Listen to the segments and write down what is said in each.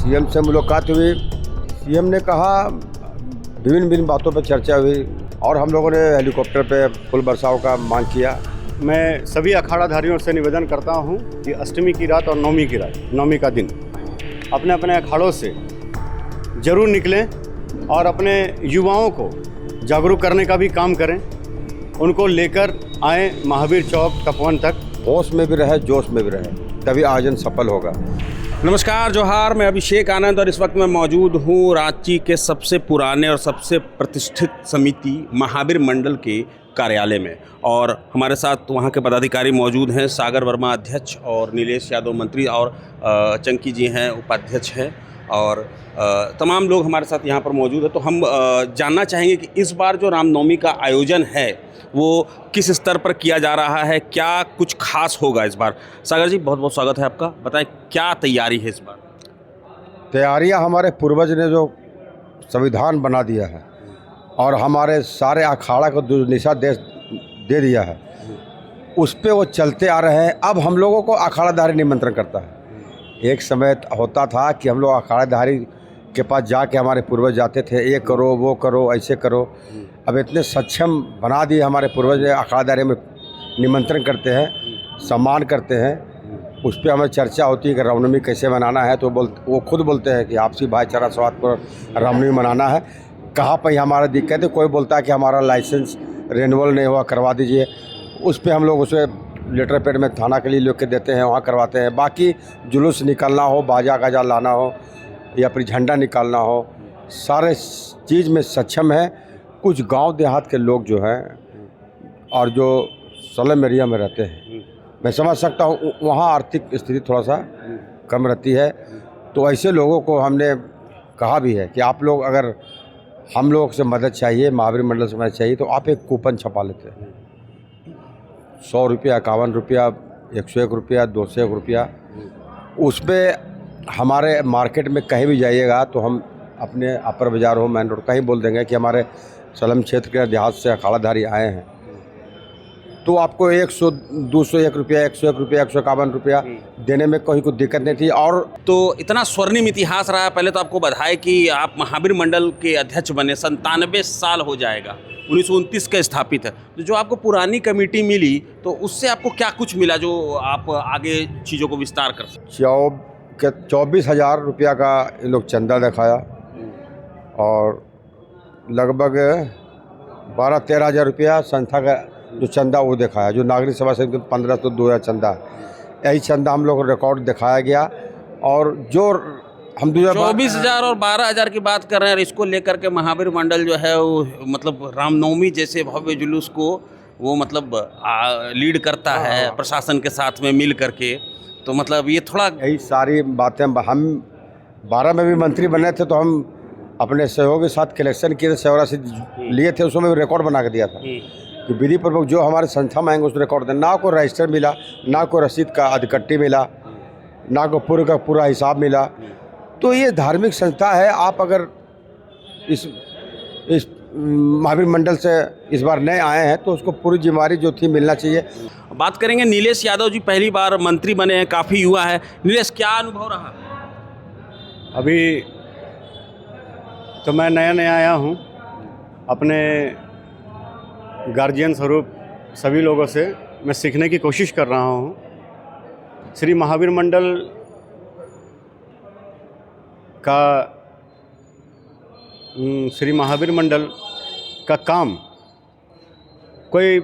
CM से मुलाकात हुई। सीएम ने कहा, विभिन्न बातों पर चर्चा हुई और हम लोगों ने हेलीकॉप्टर पे फूल बरसाव का मांग किया। मैं सभी अखाड़ाधारियों से निवेदन करता हूं कि अष्टमी की रात और नवमी की रात, नवमी का दिन अपने अपने अखाड़ों से ज़रूर निकलें और अपने युवाओं को जागरूक करने का भी काम करें। उनको लेकर आए महावीर चौक तपोवन तक। होश में भी रहे, जोश में भी रहे, तभी आयोजन सफल होगा। नमस्कार, जोहार। मैं अभिषेक आनंद और इस वक्त मैं मौजूद हूँ रांची के सबसे पुराने और सबसे प्रतिष्ठित समिति महावीर मंडल के कार्यालय में, और हमारे साथ वहाँ के पदाधिकारी मौजूद हैं। सागर वर्मा अध्यक्ष और नीलेश यादव मंत्री और चंकी जी हैं उपाध्यक्ष हैं, और तमाम लोग हमारे साथ यहाँ पर मौजूद है। तो हम जानना चाहेंगे कि इस बार जो रामनवमी का आयोजन है वो किस स्तर पर किया जा रहा है, क्या कुछ खास होगा इस बार। सागर जी, बहुत बहुत स्वागत है आपका। बताएं क्या तैयारी है इस बार। तैयारियां हमारे पूर्वज ने जो संविधान बना दिया है और हमारे सारे अखाड़ा को दिशा दे दिया है, उस पे वो चलते आ रहे हैं। अब हम लोगों को अखाड़ाधारी निमंत्रण करता है। एक समय होता था कि हम लोग अखाड़ाधारी के पास जाके हमारे पूर्वज जाते थे, ये करो, वो करो, ऐसे करो। अब इतने सक्षम बना दिए हमारे पूर्वज, अखाड़ाधारी में निमंत्रण करते हैं, सम्मान करते हैं। उस पर हमें चर्चा होती है कि रामनवमी कैसे मनाना है, तो वो खुद बोलते हैं कि आपसी भाईचारा स्वाद पर रामनवमी मनाना है। कहाँ पर हमारा दिक्कत है, कोई बोलता है कि हमारा लाइसेंस रिन्यूअल नहीं हुआ, करवा दीजिए। उस पर हम लोग उसे लेटर पैड में थाना के लिए लिख के देते हैं, वहाँ करवाते हैं। बाकी जुलूस निकालना हो, बाजा गाजा लाना हो या फिर झंडा निकालना हो, सारे चीज़ में सक्षम है। कुछ गांव देहात के लोग जो हैं और जो स्लम एरिया में रहते हैं, मैं समझ सकता हूँ वहाँ आर्थिक स्थिति थोड़ा सा कम रहती है। तो ऐसे लोगों को हमने कहा भी है कि आप लोग अगर हम लोग से मदद चाहिए, महावीर मंडल से मदद चाहिए, तो आप एक कूपन छपा लेते हैं। 100 रुपया, 51 रुपया, 101 रुपया, 201 रुपया। उस पर हमारे मार्केट में कहीं भी जाइएगा तो हम अपने अपर बाज़ार हो, मेन रोड, कहीं बोल देंगे कि हमारे सलम क्षेत्र के देहात से अखाड़ाधारी आए हैं, तो आपको 100, 201 रुपया, 101 रुपया, 151 रुपया देने में कोई दिक्कत नहीं थी। और तो इतना स्वर्णिम इतिहास रहा है। पहले तो आपको बधाई कि आप महावीर मंडल के अध्यक्ष बने। 97 साल हो जाएगा, 1929 का स्थापित है। तो जो आपको पुरानी कमेटी मिली, तो उससे आपको क्या कुछ मिला जो आप आगे चीज़ों को विस्तार कर सकते। 24,000 रुपया का ये लोग चंदा दिखाया और लगभग 12-13 हज़ार रुपया संस्था का जो चंदा वो दिखाया। जो नागरिक सभा से 1500 2,000 चंदा, यही चंदा हम लोग को रिकॉर्ड दिखाया गया। और जो हम 24,000 और 12,000 की बात कर रहे हैं, और इसको लेकर के महावीर मंडल जो है वो मतलब रामनवमी जैसे भव्य जुलूस को वो मतलब लीड करता है प्रशासन के साथ में मिल करके। तो मतलब ये थोड़ा यही सारी बातें हम 12 में भी मंत्री बने थे, तो हम अपने सहयोग के साथ कलेक्शन किए थे, सेवरा से लिए थे, उसमें भी रिकॉर्ड बना के दिया था कि विधि पूर्वक जो हमारे संस्था में आएंगे उस रिकॉर्ड दें। ना कोई रजिस्टर मिला, ना कोई रसीद का अधिकट्टी मिला, ना कोई पूरे का पूरा हिसाब मिला। तो ये धार्मिक संस्था है। आप अगर इस महावीर मंडल से इस बार नए आए हैं तो उसको पूरी जिम्मेदारी जो थी मिलना चाहिए। बात करेंगे नीलेश यादव जी, पहली बार मंत्री बने हैं, काफ़ी युवा है। नीलेश, क्या अनुभव रहा? अभी तो मैं नया आया हूँ। अपने गार्जियन स्वरूप सभी लोगों से मैं सीखने की कोशिश कर रहा हूँ। श्री महावीर मंडल का काम कोई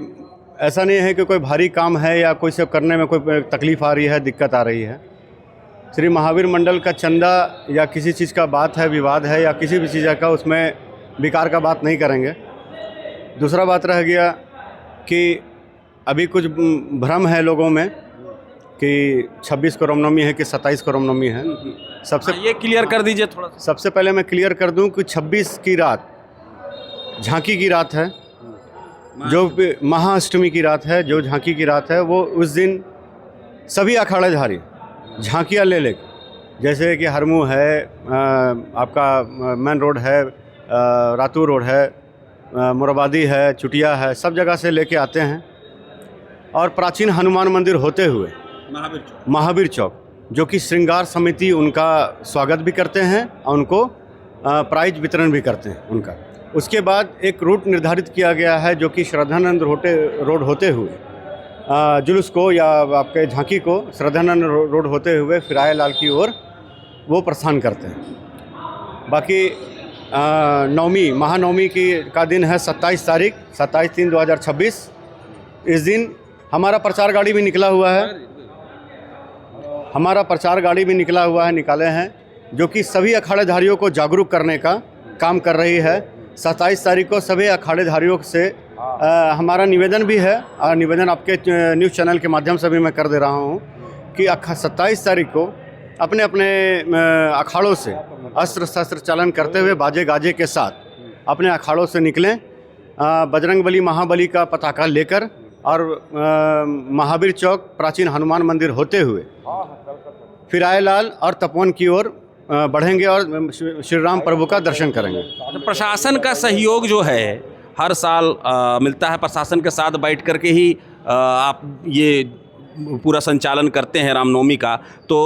ऐसा नहीं है कि कोई भारी काम है या कोई सब करने में कोई तकलीफ़ आ रही है, दिक्कत आ रही है। श्री महावीर मंडल का चंदा या किसी चीज़ का बात है, विवाद है या किसी भी चीज़ का, उसमें विकार का बात नहीं करेंगे। दूसरा बात रह गया कि अभी कुछ भ्रम है लोगों में कि 26 को रामनवमी है कि 27 को रामनवमी है। सबसे ये क्लियर कर दीजिए थोड़ा सा। सबसे पहले मैं क्लियर कर दूं कि 26 की रात झांकी की रात है, जो महाअष्टमी की रात है, जो झांकी की रात है, वो उस दिन सभी अखाड़ाधारी झांकियाँ ले जैसे कि हरमू है, आपका मेन रोड है, रातू रोड है, मुराबादी है, चुटिया है, सब जगह से लेके आते हैं। और प्राचीन हनुमान मंदिर होते हुए महावीर चौक जो कि श्रृंगार समिति उनका स्वागत भी करते हैं और उनको प्राइज वितरण भी करते हैं उनका। उसके बाद एक रूट निर्धारित किया गया है जो कि श्रद्धानंद रोड होते हुए जुलूस को या आपके झांकी को श्रद्धानंद रोड होते हुए फिराए लाल की ओर वो प्रस्थान करते हैं। बाकी नवमी महानवमी का दिन है 27 तारीख 27/3/2026। इस दिन हमारा प्रचार गाड़ी भी निकला हुआ है, निकाले हैं जो कि सभी अखाड़ेधारियों को जागरूक करने का काम कर रही है। 27 तारीख को सभी अखाड़ेधारियों से हमारा निवेदन भी है और निवेदन आपके न्यूज़ चैनल के माध्यम से भी मैं कर दे रहा हूँ कि 27 तारीख को अपने अपने अखाड़ों से अस्त्र शस्त्र चालन करते हुए बाजे गाजे के साथ अपने अखाड़ों से निकलें, बजरंगबली महाबली का पताका लेकर और महावीर चौक प्राचीन हनुमान मंदिर होते हुए फिराए लाल और तपोवन की ओर बढ़ेंगे और श्री राम प्रभु का दर्शन करेंगे। प्रशासन का सहयोग जो है हर साल मिलता है, प्रशासन के साथ बैठ कर के ही आप ये पूरा संचालन करते हैं रामनवमी का। तो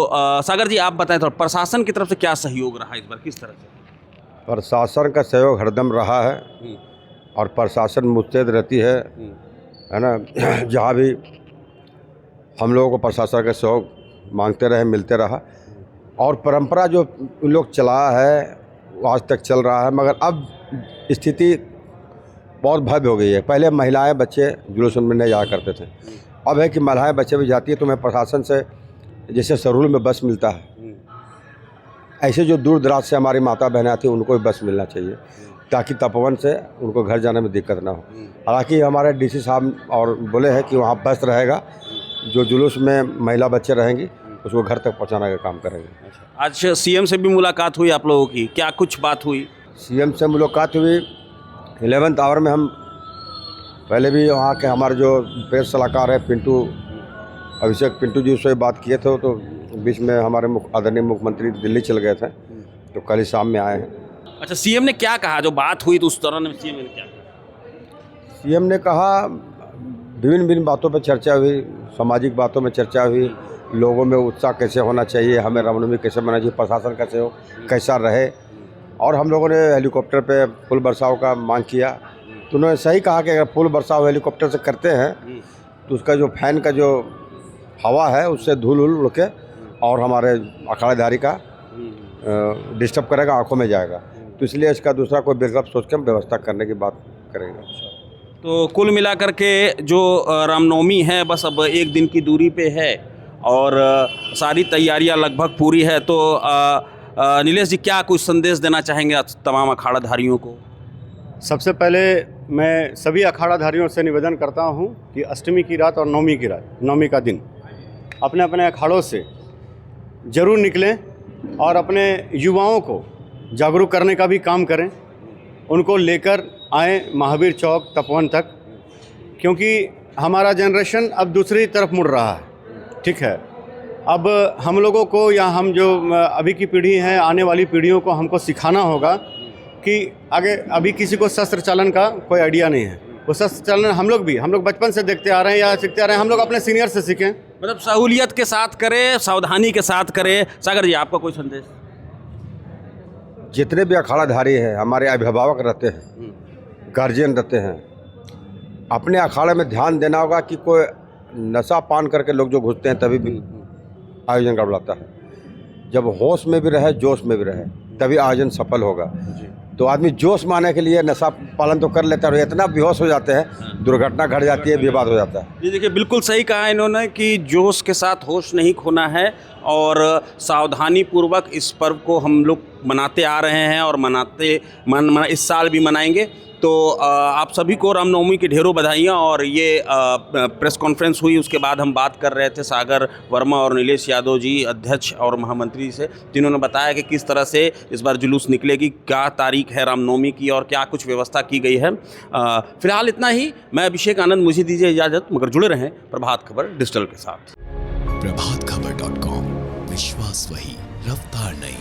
सागर जी आप बताएं तो प्रशासन की तरफ से क्या सहयोग रहा इस बार, किस तरह से? प्रशासन का सहयोग हरदम रहा है और प्रशासन मुस्तैद रहती है ना। जहाँ भी हम लोगों को प्रशासन का सहयोग मांगते रहे, मिलते रहा और परंपरा जो उन लोग चलाया है वो आज तक चल रहा है। मगर अब स्थिति बहुत भव्य हो गई है। पहले महिलाएं बच्चे जुलूस में नहीं जाया करते थे, अब है कि महिलाएं बच्चे भी जाती है तो मैं प्रशासन से जैसे सरूल में बस मिलता है, ऐसे जो दूर दराज से हमारी माता बहनें आती हैं उनको भी बस मिलना चाहिए ताकि तपोवन से उनको घर जाने में दिक्कत ना हो। हालांकि हमारे डीसी साहब और बोले हैं कि वहाँ बस रहेगा, जो जुलूस में महिला बच्चे रहेंगी उसको घर तक पहुँचाने का काम करेंगे। आज सीएम से भी मुलाकात हुई आप लोगों की, क्या कुछ बात हुई? सीएम से मुलाकात हुई 11th आवर में। हम पहले भी वहाँ के हमारे जो प्रेस सलाहकार है अभिषेक पिंटू जी से बात किए थे, तो बीच में हमारे आदरणीय मुख्यमंत्री दिल्ली चल गए थे तो कल ही शाम में आए हैं। अच्छा, सीएम ने क्या कहा? जो बात हुई तो उस दौरान सीएम ने क्या कहा? सीएम ने कहा विभिन्न बातों पर चर्चा हुई, सामाजिक बातों में चर्चा हुई, लोगों में उत्साह कैसे होना चाहिए, हमें रामनवमी कैसे मनाना चाहिए, प्रशासन का सहयोग कैसा रहे, और हम लोगों ने हेलीकॉप्टर पे फूल बरसाव का मांग किया तो उन्होंने सही कहा कि अगर फूल बरसाव हेलीकॉप्टर से करते हैं तो उसका जो फैन का जो हवा है उससे धूल उड़ के और हमारे अखाड़ेदारी का डिस्टर्ब करेगा, आंखों में जाएगा। तो इसलिए इसका दूसरा कोई विकल्प सोच के हम व्यवस्था करने की बात करेंगे। तो कुल मिलाकर के जो रामनवमी है बस अब एक दिन की दूरी पे है और सारी तैयारियां लगभग पूरी है। तो नीलेश जी क्या कुछ संदेश देना चाहेंगे तमाम अखाड़ाधारियों को? सबसे पहले मैं सभी अखाड़ाधारियों से निवेदन करता हूं कि अष्टमी की रात और नवमी का दिन अपने अपने अखाड़ों से ज़रूर निकलें और अपने युवाओं को जागरूक करने का भी काम करें, उनको लेकर आएँ महावीर चौक तपोवन तक, क्योंकि हमारा जनरेशन अब दूसरी तरफ मुड़ रहा है। ठीक है, अब हम लोगों को या हम जो अभी की पीढ़ी है, आने वाली पीढ़ियों को हमको सिखाना होगा कि आगे अभी किसी को शस्त्र चालन का कोई आइडिया नहीं है। वो शस्त्र चालन हम लोग बचपन से देखते आ रहे हैं या सीखते आ रहे हैं, हम लोग अपने सीनियर से सीखें। मतलब सहूलियत के साथ करें, सावधानी के साथ करें। सागर जी आपका कोई संदेश? जितने भी अखाड़ाधारी हैं, हमारे अभिभावक रहते हैं, गार्जियन रहते हैं, अपने अखाड़े में ध्यान देना होगा कि कोई नशा पान करके लोग जो घुसते हैं तभी भी आयोजन गड़बड़ाता है। जब होश में भी रहे, जोश में भी रहे, तभी आयोजन सफल होगा। तो आदमी जोश मारने के लिए नशा पालन तो कर लेता है और इतना बेहोश हो जाते हैं, दुर्घटना घट जाती है, विवाद हो जाता है। जी देखिए, बिल्कुल सही कहा इन्होंने कि जोश के साथ होश नहीं खोना है और सावधानी पूर्वक इस पर्व को हम लोग मनाते आ रहे हैं और इस साल भी मनाएंगे। तो आप सभी को रामनवमी की ढेरों बधाइयाँ। और ये प्रेस कॉन्फ्रेंस हुई, उसके बाद हम बात कर रहे थे सागर वर्मा और नीलेश यादव जी, अध्यक्ष और महामंत्री से, जिन्होंने बताया कि किस तरह से इस बार जुलूस निकलेगी, क्या तारीख है रामनवमी की और क्या कुछ व्यवस्था की गई है। फिलहाल इतना ही। मैं अभिषेक आनंद, मुझे दीजिए इजाज़त, मगर जुड़े रहें प्रभात खबर डिजिटल के साथ। प्रभातखबर.com, विश्वास वही, रफ्तार नहीं।